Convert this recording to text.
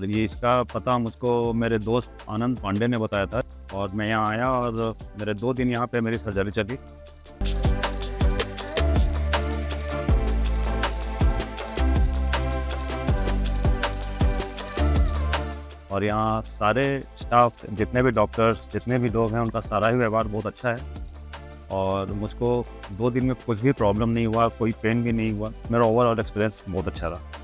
और ये इसका पता मुझको मेरे दोस्त आनंद पांडे ने बताया था और मैं यहाँ आया और मेरे 2 दिन यहाँ पे मेरी सर्जरी चली। और यहाँ सारे स्टाफ, जितने भी डॉक्टर्स, जितने भी लोग हैं, उनका सारा ही व्यवहार बहुत अच्छा है और मुझको 2 दिन में कुछ भी प्रॉब्लम नहीं हुआ, कोई पेन भी नहीं हुआ। मेरा ओवरऑल एक्सपीरियंस बहुत अच्छा रहा।